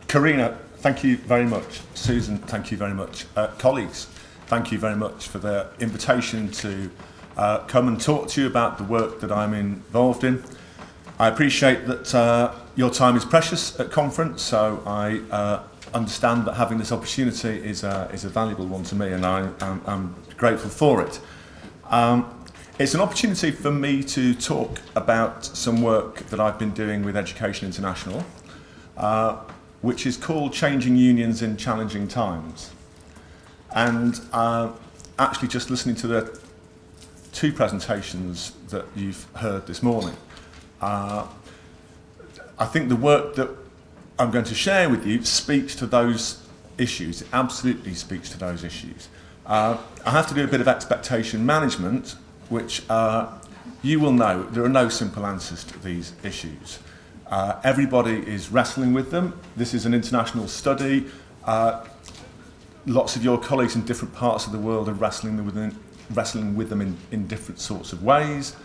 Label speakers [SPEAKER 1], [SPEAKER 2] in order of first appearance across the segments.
[SPEAKER 1] Karina, thank you very much. Susan, thank you very much. Colleagues, thank you very much for the invitation to come and talk to you about the work that I'm involved in. I appreciate that your time is precious at conference, so I understand that having this opportunity is a valuable one to me, and I'm grateful for it. It's an opportunity for me to talk about some work that I've been doing with Education International, which is called Changing Unions in Challenging Times. And actually just listening to the two presentations that you've heard this morning, I think the work that I'm going to share with you speaks to those issues. It absolutely speaks to those issues. I have to do a bit of expectation management, which you will know there are no simple answers to these issues. Everybody is wrestling with them. This is an international study. Lots of your colleagues in different parts of the world are wrestling with them in different sorts of ways.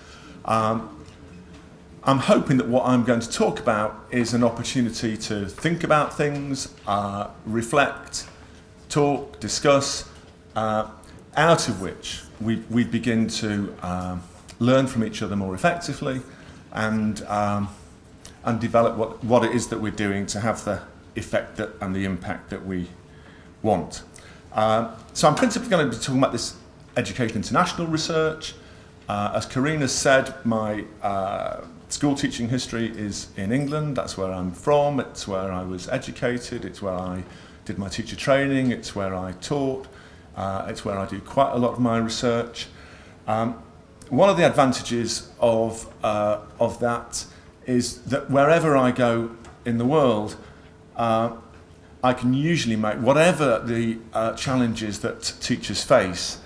[SPEAKER 1] I'm hoping that what I'm going to talk about is an opportunity to think about things, reflect, talk, discuss, out of which we begin to learn from each other more effectively and develop what it is that we're doing to have the effect and the impact that we want. So I'm principally going to be talking about this Education International research. As Karina said, my school teaching history is in England. That's where I'm from. It's where I was educated. It's where I did my teacher training. It's where I taught. It's where I do quite a lot of my research. One of the advantages of that is that wherever I go in the world, I can usually make, whatever the challenges that teachers face,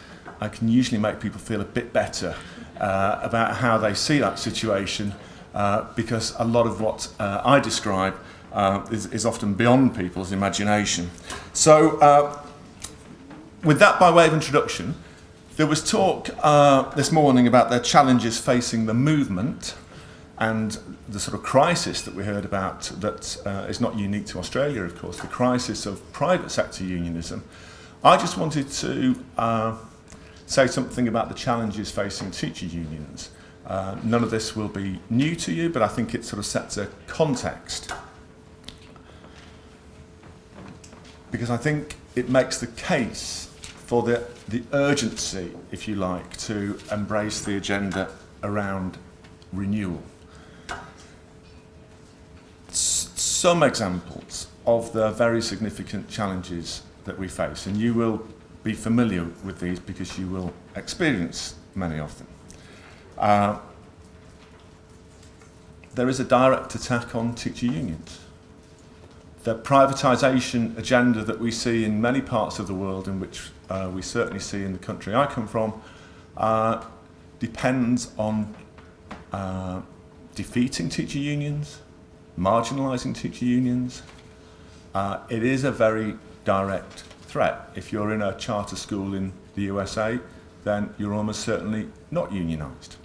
[SPEAKER 1] I can usually make people feel a bit better about how they see that situation, because a lot of what I describe is often beyond people's imagination. So with that by way of introduction, there was talk this morning about the challenges facing the movement and the sort of crisis that we heard about that is not unique to Australia, of course, the crisis of private sector unionism. I just wanted to say something about the challenges facing teacher unions. None of this will be new to you, but I think it sort of sets a context, because I think it makes the case for the urgency, if you like, to embrace the agenda around renewal. Some examples of the very significant challenges that we face, and you will be familiar with these because you will experience many of them. There is a direct attack on teacher unions. The privatisation agenda that we see in many parts of the world, in which we certainly see in the country I come from, depends on defeating teacher unions, marginalising teacher unions. It is a very direct threat. If you're in a charter school in the USA, then you're almost certainly not unionised.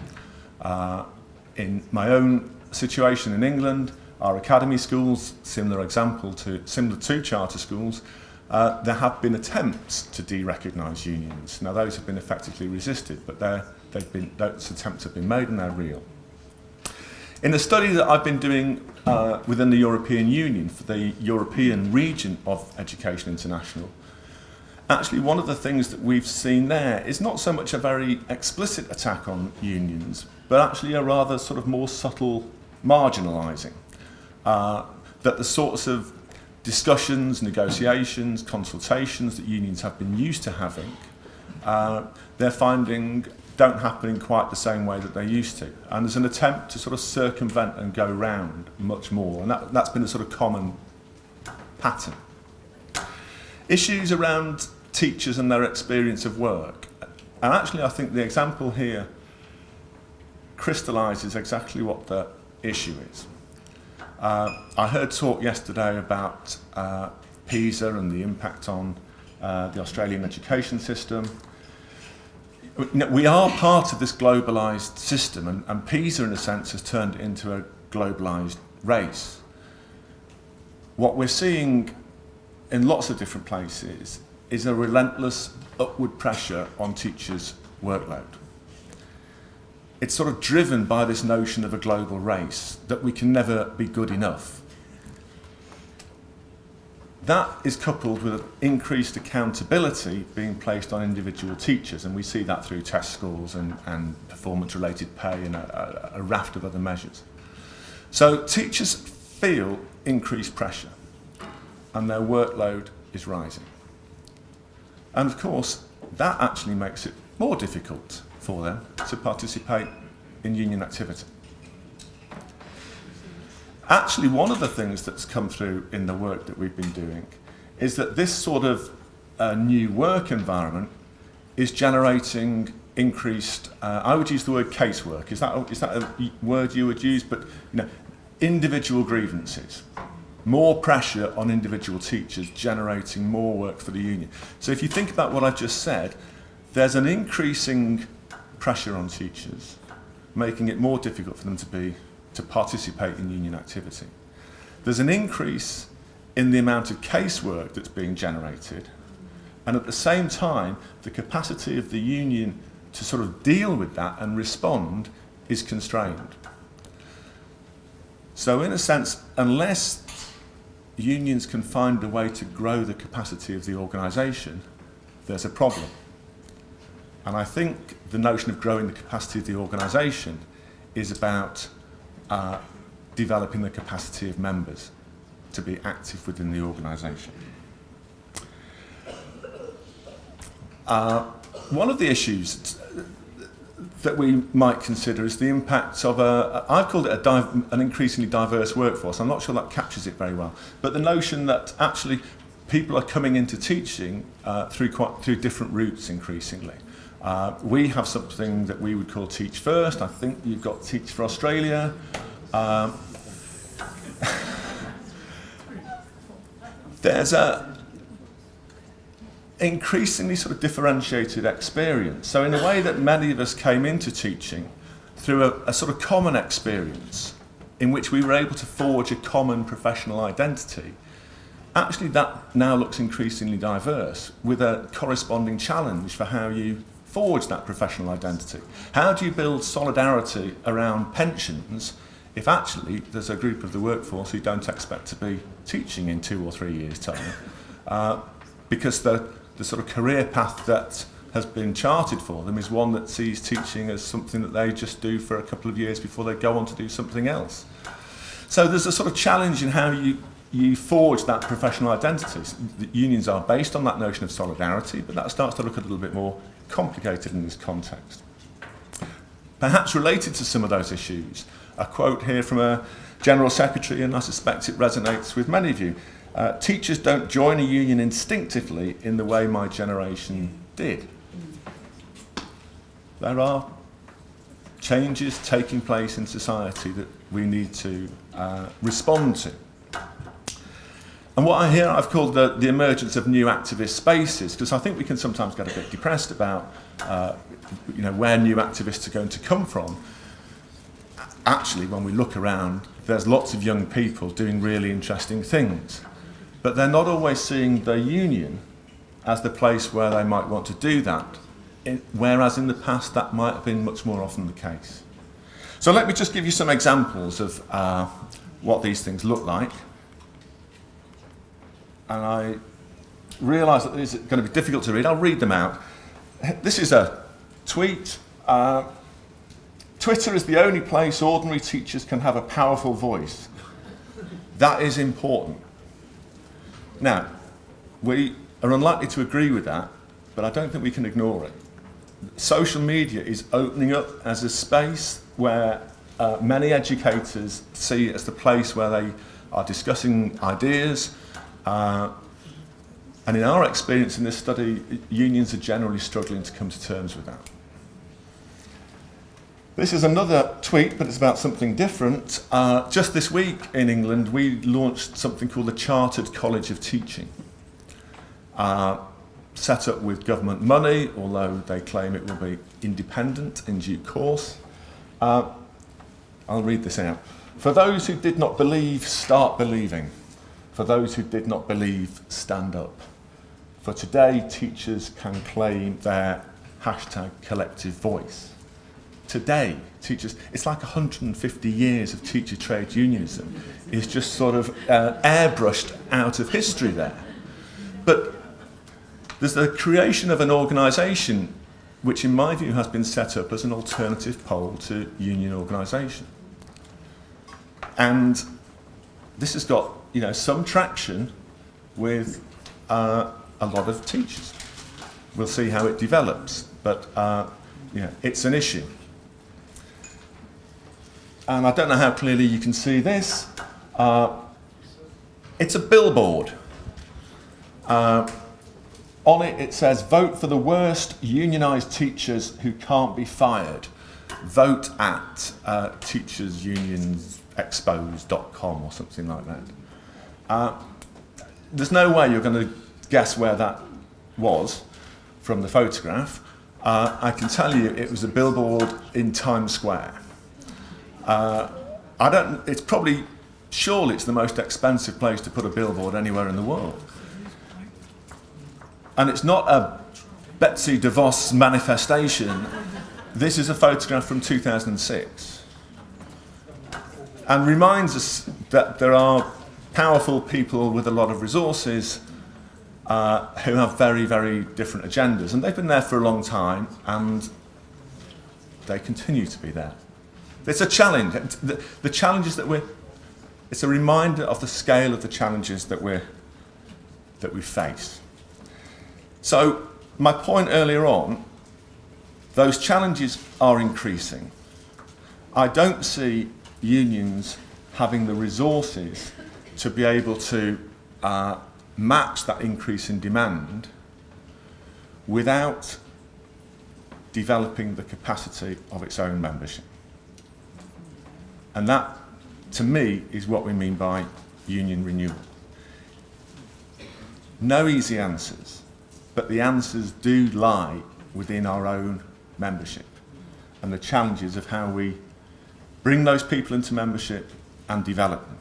[SPEAKER 1] In my own situation in England, our academy schools, similar to charter schools, there have been attempts to de-recognise unions. Now those have been effectively resisted, but those attempts have been made and they're real. In a study that I've been doing within the European Union for the European region of Education International, actually one of the things that we've seen there is not so much a very explicit attack on unions, but actually a rather sort of more subtle marginalising. That the sorts of discussions, negotiations, consultations that unions have been used to having, they're finding don't happen in quite the same way that they used to. And there's an attempt to sort of circumvent and go round much more. And that's been a sort of common pattern. Issues around teachers and their experience of work. And actually I think the example here crystallises exactly what the issue is. I heard talk yesterday about PISA and the impact on the Australian education system. We are part of this globalised system, and PISA in a sense has turned it into a globalised race. what we're seeing in lots of different places is a relentless upward pressure on teachers' workload. It's sort of driven by this notion of a global race, that we can never be good enough. That is coupled with increased accountability being placed on individual teachers, and we see that through test scores and performance-related pay and a raft of other measures. So teachers feel increased pressure, and their workload is rising. And of course, that actually makes it more difficult for them to participate in union activity. Actually, one of the things that's come through in the work that we've been doing is that this sort of new work environment is generating increased, I would use the word casework. Is that a word you would use? But individual grievances, more pressure on individual teachers, generating more work for the union. So if you think about what I've just said, there's an increasing pressure on teachers, making it more difficult for them to participate in union activity. There's an increase in the amount of casework that's being generated, and at the same time, the capacity of the union to sort of deal with that and respond is constrained. So in a sense, unless unions can find a way to grow the capacity of the organisation, there's a problem. And I think the notion of growing the capacity of the organisation is about developing the capacity of members to be active within the organisation. One of the issues that we might consider is the impact of I've called it an increasingly diverse workforce. I'm not sure that captures it very well, but the notion that actually people are coming into teaching through different routes increasingly. We have something that we would call Teach First. I think you've got Teach for Australia. There's a increasingly sort of differentiated experience. So in a way that many of us came into teaching through a sort of common experience in which we were able to forge a common professional identity, actually that now looks increasingly diverse with a corresponding challenge for how you forge that professional identity. How do you build solidarity around pensions if actually there's a group of the workforce who don't expect to be teaching in 2 or 3 years' time? Because the sort of career path that has been charted for them is one that sees teaching as something that they just do for a couple of years before they go on to do something else. So there's a sort of challenge in how you forge that professional identity. The unions are based on that notion of solidarity, but that starts to look a little bit more complicated in this context. Perhaps related to some of those issues, a quote here from a General Secretary, and I suspect it resonates with many of you. Teachers don't join a union instinctively in the way my generation did. There are changes taking place in society that we need to respond to. And what I hear, I've called the emergence of new activist spaces, because I think we can sometimes get a bit depressed about where new activists are going to come from. Actually, when we look around, there's lots of young people doing really interesting things, but they're not always seeing the union as the place where they might want to do that, whereas in the past that might have been much more often the case. So let me just give you some examples of what these things look like. And I realise that these are going to be difficult to read. I'll read them out. This is a tweet. Twitter is the only place ordinary teachers can have a powerful voice. That is important. Now, we are unlikely to agree with that, but I don't think we can ignore it. Social media is opening up as a space where many educators see it as the place where they are discussing ideas. And in our experience in this study, unions are generally struggling to come to terms with that. This is another tweet, but it's about something different. Just this week in England, we launched something called the Chartered College of Teaching. Set up with government money, although they claim it will be independent in due course. I'll read this out. For those who did not believe, start believing. For those who did not believe, stand up. For today, teachers can claim their hashtag collective voice. Today, teachers, it's like 150 years of teacher trade unionism is just sort of airbrushed out of history there. But there's the creation of an organisation which in my view has been set up as an alternative pole to union organisation. And this has got some traction with a lot of teachers. We'll see how it develops, but it's an issue. And I don't know how clearly you can see this. It's a billboard. On it, it says, vote for the worst unionised teachers who can't be fired. Vote at teachersunionexposed.com or something like that. There's no way you're going to guess where that was from the photograph. I can tell you it was a billboard in Times Square. Surely it's the most expensive place to put a billboard anywhere in the world. And it's not a Betsy DeVos manifestation. This is a photograph from 2006. And reminds us that there are powerful people with a lot of resources who have very, very different agendas. And they've been there for a long time, and they continue to be there. It's a challenge. The challenges that it's a reminder of the scale of the challenges that we face. So my point earlier on, those challenges are increasing. I don't see unions having the resources to be able to match that increase in demand without developing the capacity of its own membership. And that, to me, is what we mean by union renewal. No easy answers, but the answers do lie within our own membership and the challenges of how we bring those people into membership and develop them.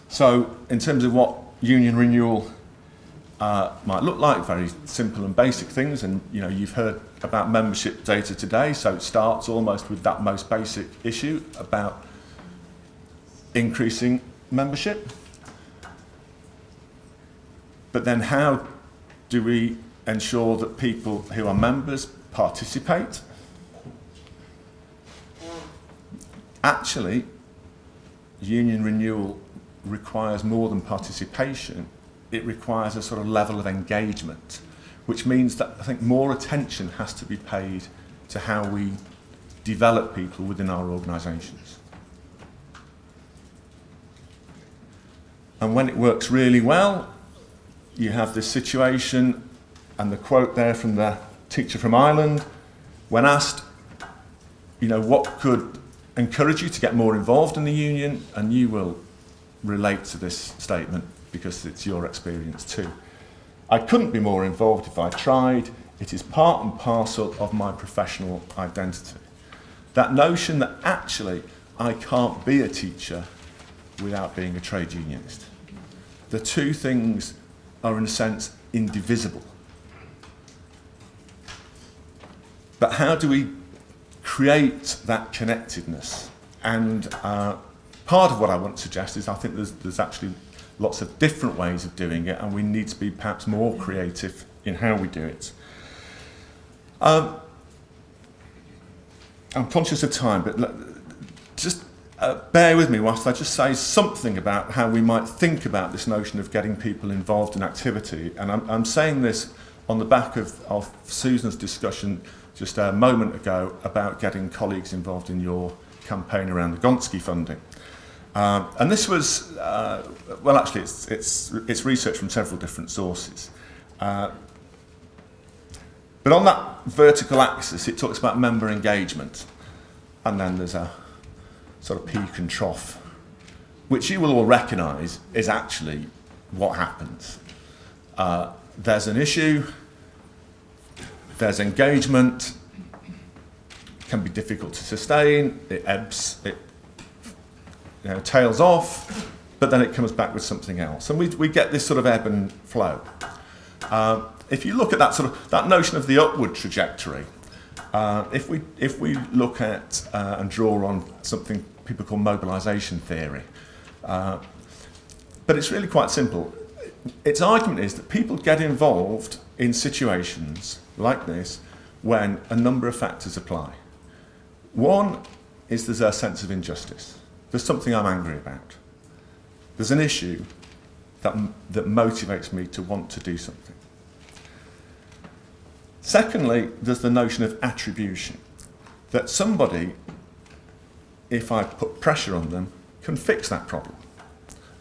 [SPEAKER 1] So, in terms of what union renewal might look like, very simple and basic things, and you've heard about membership data today, so it starts almost with that most basic issue about increasing membership. But then how do we ensure that people who are members participate? Actually, union renewal requires more than participation. It requires a sort of level of engagement, which means that I think more attention has to be paid to how we develop people within our organisations. And when it works really well, you have this situation, and the quote there from the teacher from Ireland, when asked, what could encourage you to get more involved in the union, and you will relate to this statement because it's your experience too. I couldn't be more involved if I tried. It is part and parcel of my professional identity. That notion that actually I can't be a teacher without being a trade unionist. The two things are in a sense indivisible. But how do we create that connectedness? And part of what I want to suggest is I think there's actually lots of different ways of doing it, and we need to be perhaps more creative in how we do it. I'm conscious of time, but just bear with me whilst I just say something about how we might think about this notion of getting people involved in activity. And I'm saying this on the back of Susan's discussion just a moment ago about getting colleagues involved in your campaign around the Gonski funding. And this was, actually it's research from several different sources. But on that vertical axis, it talks about member engagement. And then there's a sort of peak and trough, which you will all recognise is actually what happens. There's an issue, there's engagement, can be difficult to sustain, it ebbs, it tails off, but then it comes back with something else. And we get this sort of ebb and flow. If you look at that notion of the upward trajectory, if we look at and draw on something people call mobilisation theory, but it's really quite simple. Its argument is that people get involved in situations like this when a number of factors apply. One is there's a sense of injustice. There's something I'm angry about. There's an issue that motivates me to want to do something. Secondly, there's the notion of attribution, that somebody, if I put pressure on them, can fix that problem.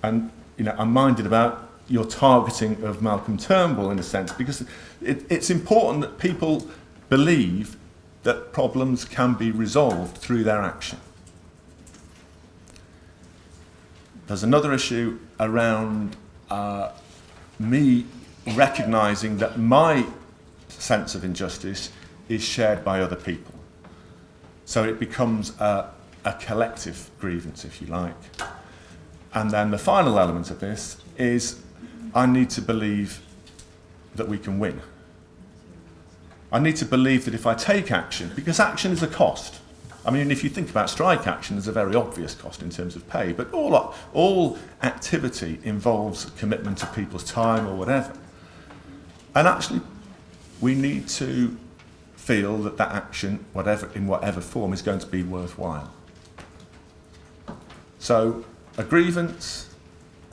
[SPEAKER 1] And I'm minded about your targeting of Malcolm Turnbull in a sense, because it's important that people believe that problems can be resolved through their action. There's another issue around me recognising that my sense of injustice is shared by other people. So it becomes a collective grievance, if you like. And then the final element of this is I need to believe that we can win. I need to believe that if I take action, because action is a cost. I mean, if you think about strike action, there's a very obvious cost in terms of pay, but all activity involves commitment of people's time or whatever. And actually, we need to feel that action, in whatever form, is going to be worthwhile. So, a grievance,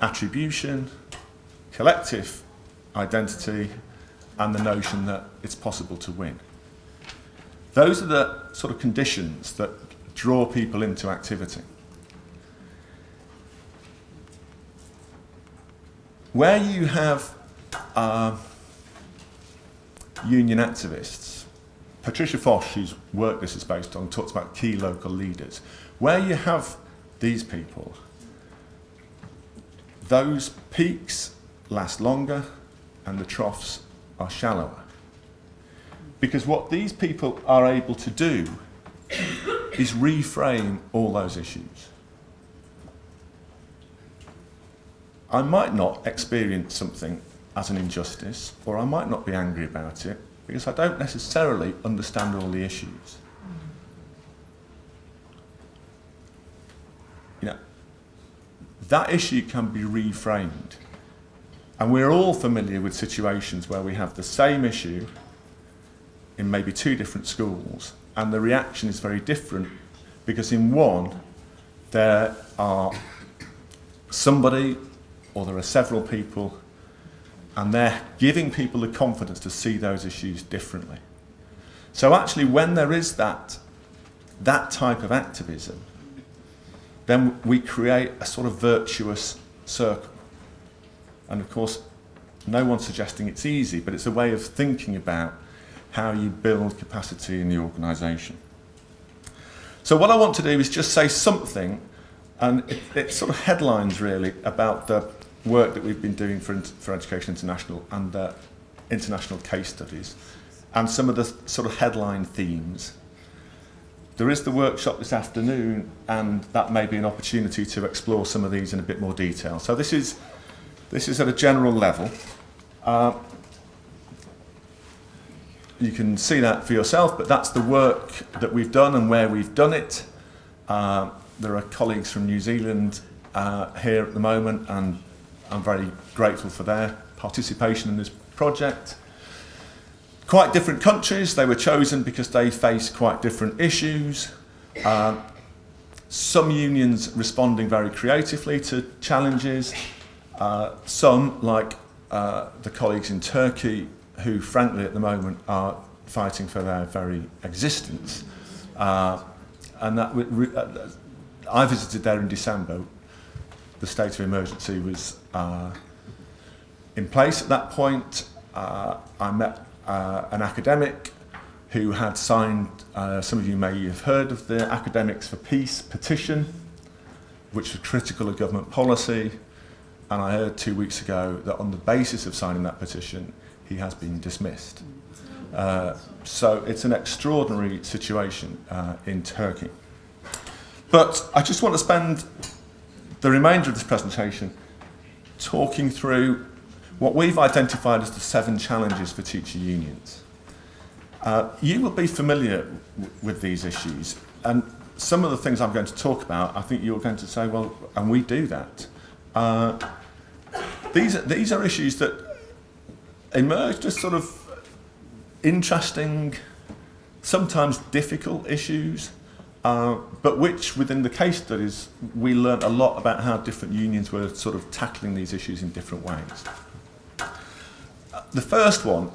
[SPEAKER 1] attribution, collective identity, and the notion that it's possible to win. Those are the sort of conditions that draw people into activity. Where you have union activists, Patricia Fosh, whose work this is based on, talks about key local leaders. Where you have these people, those peaks last longer and the troughs are shallower. Because what these people are able to do is reframe all those issues. I might not experience something as an injustice, or I might not be angry about it, because I don't necessarily understand all the issues. That issue can be reframed. And we're all familiar with situations where we have the same issue in maybe two different schools, and the reaction is very different, because in one, there are somebody, or there are several people, and they're giving people the confidence to see those issues differently. So actually, when there is that type of activism, then we create a sort of virtuous circle. And of course, no one's suggesting it's easy, but it's a way of thinking about how you build capacity in the organisation. So what I want to do is just say something, and it's sort of headlines really, about the work that we've been doing for Education International and the international case studies, and some of the sort of headline themes. There is the workshop this afternoon, and that may be an opportunity to explore some of these in a bit more detail. So this is at a general level. You can see that for yourself, but that's the work that we've done and where we've done it. There are colleagues from New Zealand here at the moment, and I'm very grateful for their participation in this project. Quite different countries. They were chosen because they face quite different issues. Some unions responding very creatively to challenges. Some, like the colleagues in Turkey, who frankly at the moment are fighting for their very existence. And that I visited there in December. The state of emergency was in place at that point. I met an academic who had signed, some of you may have heard of the Academics for Peace petition, which was critical of government policy. And I heard 2 weeks ago that on the basis of signing that petition, he has been dismissed. So it's an extraordinary situation in Turkey. But I just want to spend the remainder of this presentation talking through what we've identified as the 7 challenges for teacher unions. You will be familiar with these issues, and some of the things I'm going to talk about, I think you're going to say, well, and we do that. These are issues that emerged as sort of interesting, sometimes difficult issues, but which within the case studies we learned a lot about how different unions were sort of tackling these issues in different ways. The first one,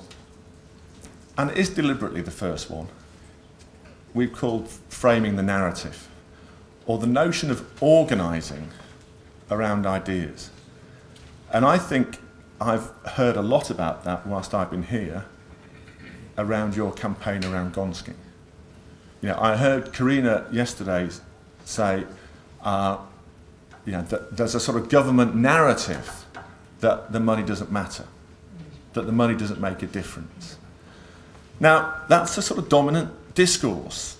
[SPEAKER 1] and it is deliberately the first one, we've called framing the narrative, or the notion of organising around ideas. And I think I've heard a lot about that whilst I've been here around your campaign around Organising. You know, I heard Karina yesterday say, that there's a sort of government narrative that the money doesn't matter, that the money doesn't make a difference. Now, that's a sort of dominant discourse.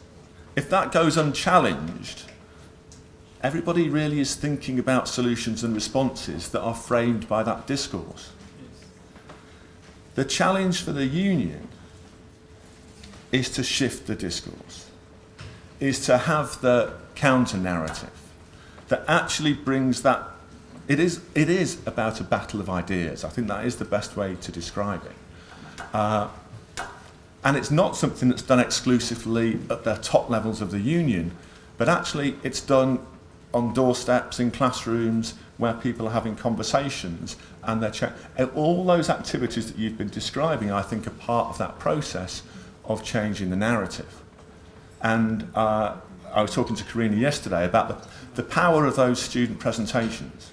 [SPEAKER 1] If that goes unchallenged, everybody really is thinking about solutions and responses that are framed by that discourse. The challenge for the union is to shift the discourse, is to have the counter-narrative that actually brings that. It is about a battle of ideas. I think that is the best way to describe it. And it's not something that's done exclusively at the top levels of the union, but actually it's done on doorsteps, in classrooms, where people are having conversations, and all those activities that you've been describing, I think, are part of that process of changing the narrative. And I was talking to Karina yesterday about the power of those student presentations,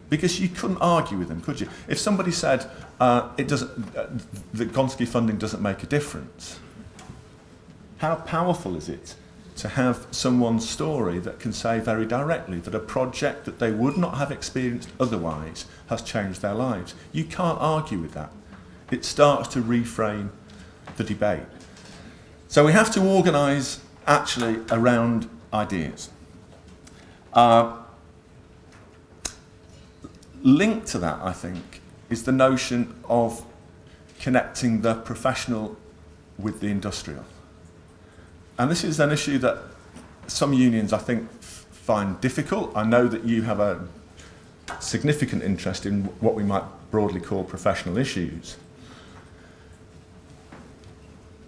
[SPEAKER 1] because you couldn't argue with them, could you? If somebody said that Gonski funding doesn't make a difference, how powerful is it to have someone's story that can say very directly that a project that they would not have experienced otherwise has changed their lives? You can't argue with that. It starts to reframe the debate. So we have to organise actually around ideas. Linked to that, I think, is the notion of connecting the professional with the industrial. And this is an issue that some unions, I think, find difficult. I know that you have a significant interest in what we might broadly call professional issues.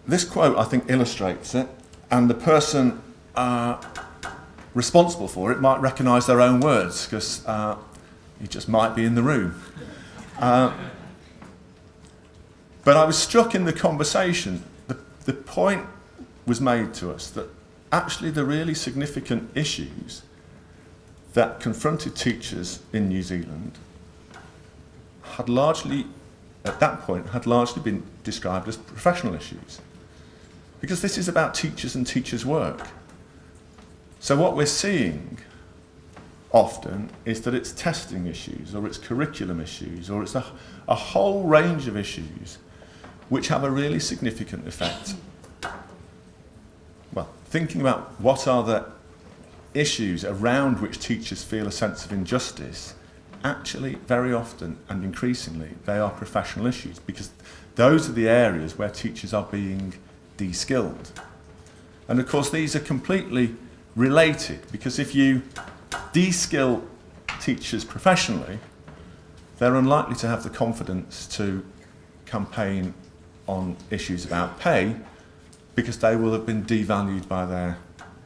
[SPEAKER 1] This quote, I think, illustrates it, and the person responsible for it might recognise their own words, because he just might be in the room. But I was struck in the conversation, the point was made to us that actually the really significant issues that confronted teachers in New Zealand had largely, at that point, had largely been described as professional issues. Because this is about teachers and teachers' work. So what we're seeing often is that it's testing issues, or it's curriculum issues, or it's a whole range of issues which have a really significant effect. Well, thinking about what are the issues around which teachers feel a sense of injustice, actually very often and increasingly they are professional issues, because those are the areas where teachers are being de-skilled. And of course these are completely related, because if you de-skill teachers professionally, they're unlikely to have the confidence to campaign on issues about pay, because they will have been devalued by their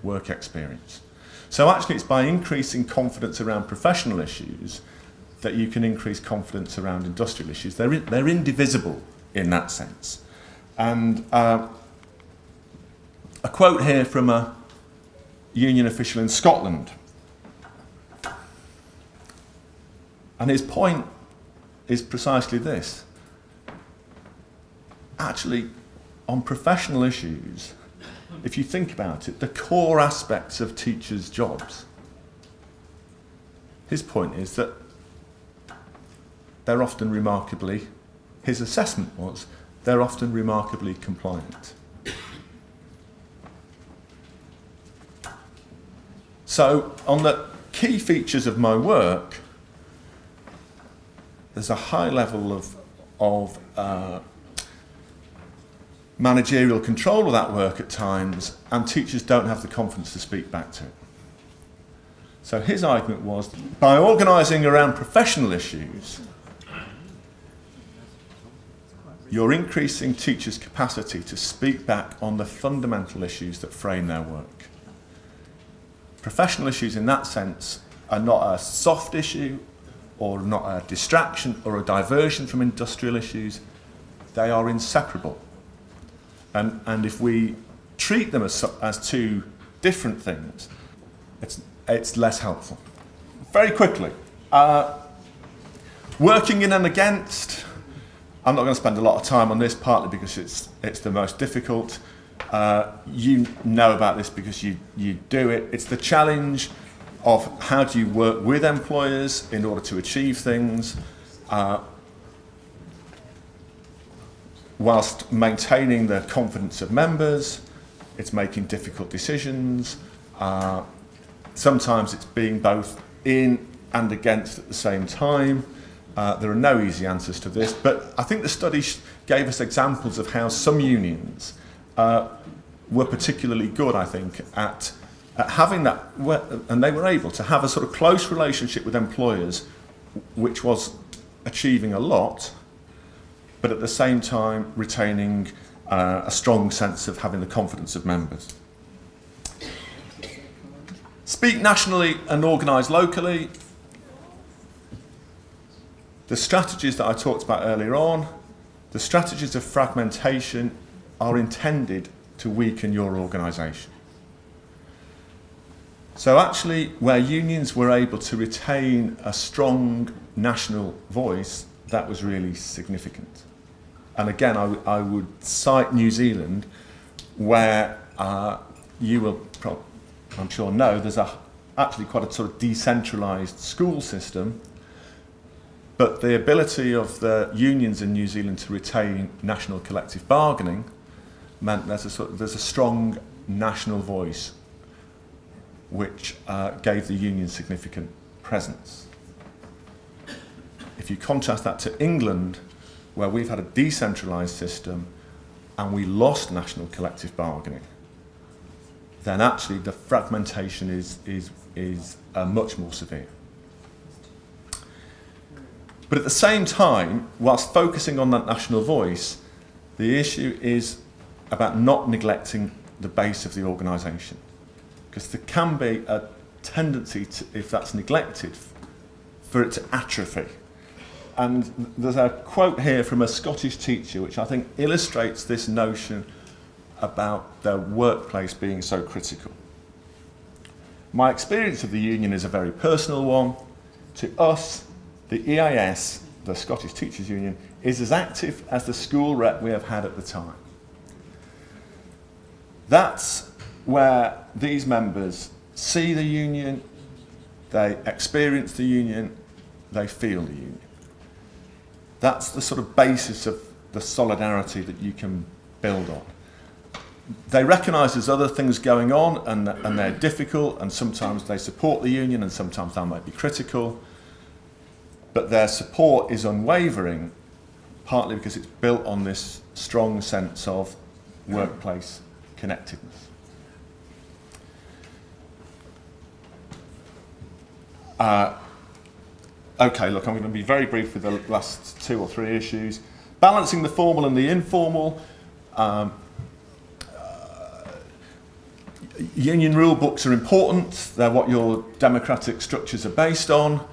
[SPEAKER 1] work experience. So actually it's by increasing confidence around professional issues that you can increase confidence around industrial issues. They're indivisible in that sense. And a quote here from a union official in Scotland. And his point is precisely this. Actually, on professional issues, if you think about it, the core aspects of teachers' jobs, his point is that they're often remarkably, his assessment was, they're often remarkably compliant. So on the key features of my work, there's a high level of managerial control of that work at times, and teachers don't have the confidence to speak back to it. So his argument was, by organising around professional issues, you're increasing teachers' capacity to speak back on the fundamental issues that frame their work. Professional issues in that sense are not a soft issue or not a distraction or a diversion from industrial issues. They are inseparable. And if we treat them as two different things, it's less helpful. Very quickly, working in and against. I'm not going to spend a lot of time on this, partly because it's the most difficult. You know about this because you do it. It's the challenge of how do you work with employers in order to achieve things, whilst maintaining the confidence of members. It's making difficult decisions. Sometimes it's being both in and against at the same time. There are no easy answers to this, but I think the study gave us examples of how some unions were particularly good, I think, at having that, and they were able to have a sort of close relationship with employers, which was achieving a lot, but at the same time retaining a strong sense of having the confidence of members. Speak nationally and organise locally. The strategies that I talked about earlier on, the strategies of fragmentation are intended to weaken your organisation. So actually, where unions were able to retain a strong national voice, that was really significant. And again, I would cite New Zealand, where you will, I'm sure, know there's actually quite a sort of decentralised school system. But the ability of the unions in New Zealand to retain national collective bargaining meant there's a strong national voice which gave the union significant presence. If you contrast that to England, where we've had a decentralised system and we lost national collective bargaining, then actually the fragmentation is much more severe. But at the same time, whilst focusing on that national voice, the issue is about not neglecting the base of the organisation. Because there can be a tendency to, if that's neglected, for it to atrophy. And there's a quote here from a Scottish teacher which I think illustrates this notion about the workplace being so critical. My experience of the union is a very personal one. To us, the EAS, the Scottish Teachers Union, is as active as the school rep we have had at the time. That's where these members see the union, they experience the union, they feel the union. That's the sort of basis of the solidarity that you can build on. They recognise there's other things going on and they're difficult, and sometimes they support the union and sometimes they might be critical. But their support is unwavering, partly because it's built on this strong sense of workplace connectedness. Okay, look, I'm going to be very brief with the last 2 or 3 issues. Balancing the formal and the informal. Union rule books are important. They're what your democratic structures are based on.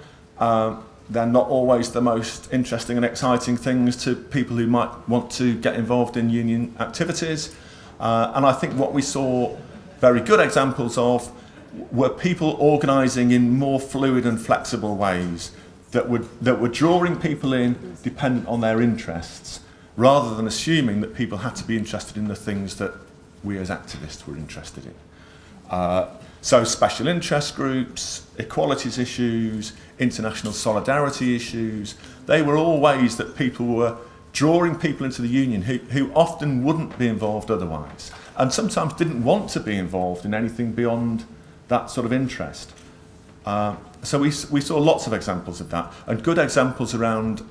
[SPEAKER 1] They're not always the most interesting and exciting things to people who might want to get involved in union activities. And I think what we saw very good examples of were people organising in more fluid and flexible ways that were drawing people in dependent on their interests, rather than assuming that people had to be interested in the things that we as activists were interested in. So special interest groups, equalities issues, international solidarity issues, they were all ways that people were drawing people into the union who often wouldn't be involved otherwise, and sometimes didn't want to be involved in anything beyond that sort of interest. So we saw lots of examples of that, and good examples around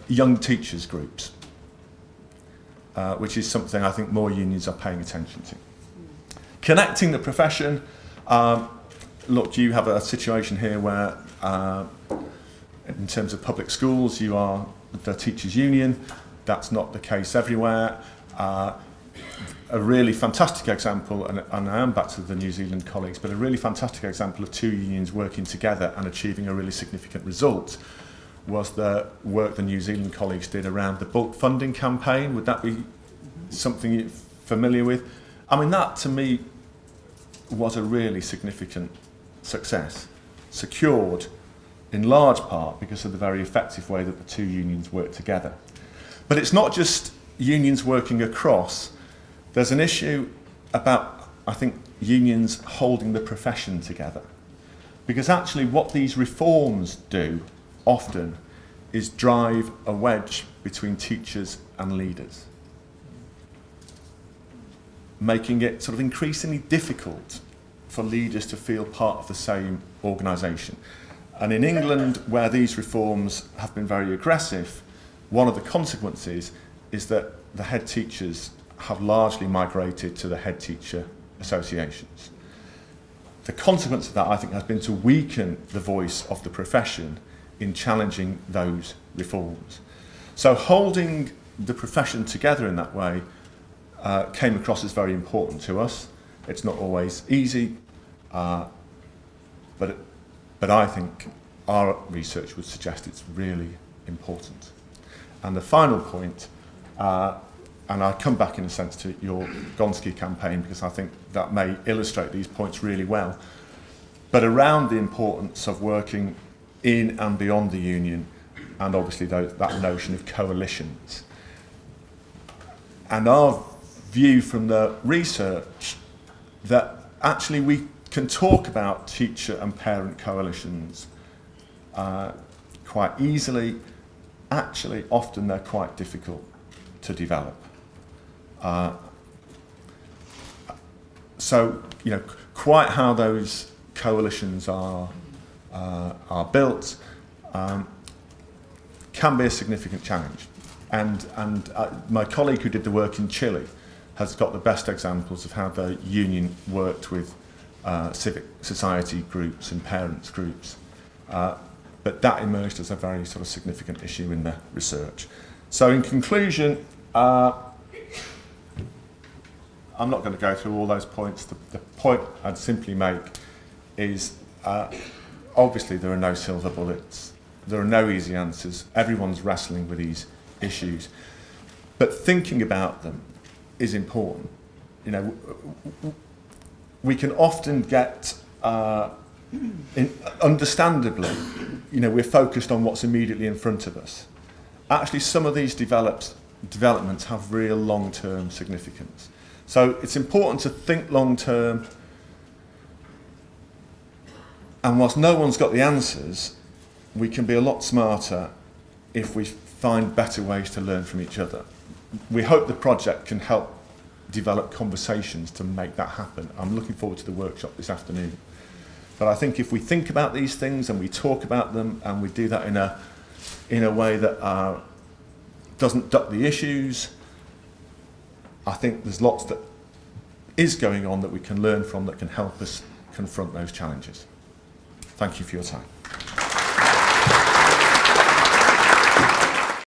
[SPEAKER 1] young teachers groups, which is something I think more unions are paying attention to. Connecting the profession. Look, you have a situation here where, in terms of public schools, you are the teachers' union. That's not the case everywhere. A really fantastic example, and I am back to the New Zealand colleagues, but a really fantastic example of two unions working together and achieving a really significant result was the work the New Zealand colleagues did around the bulk funding campaign. Would that be something you're familiar with? I mean, that to me was a really significant success, secured in large part because of the very effective way that the two unions work together. But it's not just unions working across. There's an issue about, I think, unions holding the profession together. Because actually what these reforms do often is drive a wedge between teachers and leaders, making it sort of increasingly difficult for leaders to feel part of the same organisation. And in England, where these reforms have been very aggressive, one of the consequences is that the head teachers have largely migrated to the head teacher associations. The consequence of that, I think, has been to weaken the voice of the profession in challenging those reforms. So holding the profession together in that way came across as very important to us. It's not always easy, but I think our research would suggest it's really important. And the final point, and I come back in a sense to your Gonski campaign because I think that may illustrate these points really well, but around the importance of working in and beyond the union, and obviously that notion of coalitions. And our view from the research that actually we can talk about teacher and parent coalitions quite easily. Actually, often they're quite difficult to develop. So, you know, quite how those coalitions are built can be a significant challenge. And my colleague who did the work in Chile has got the best examples of how the union worked with civic society groups and parents groups. But that emerged as a very sort of significant issue in the research. So in conclusion, I'm not going to go through all those points. The point I'd simply make is obviously there are no silver bullets. There are no easy answers. Everyone's wrestling with these issues. But thinking about them is important. You know, we can often get, understandably, you know, we're focused on what's immediately in front of us. Actually, some of these developments have real long-term significance. So it's important to think long-term, and whilst no one's got the answers, we can be a lot smarter if we find better ways to learn from each other. We hope the project can help develop conversations to make that happen. I'm looking forward to the workshop this afternoon. But I think if we think about these things and we talk about them and we do that in a way that doesn't duck the issues, I think there's lots that is going on that we can learn from that can help us confront those challenges. Thank you for your time.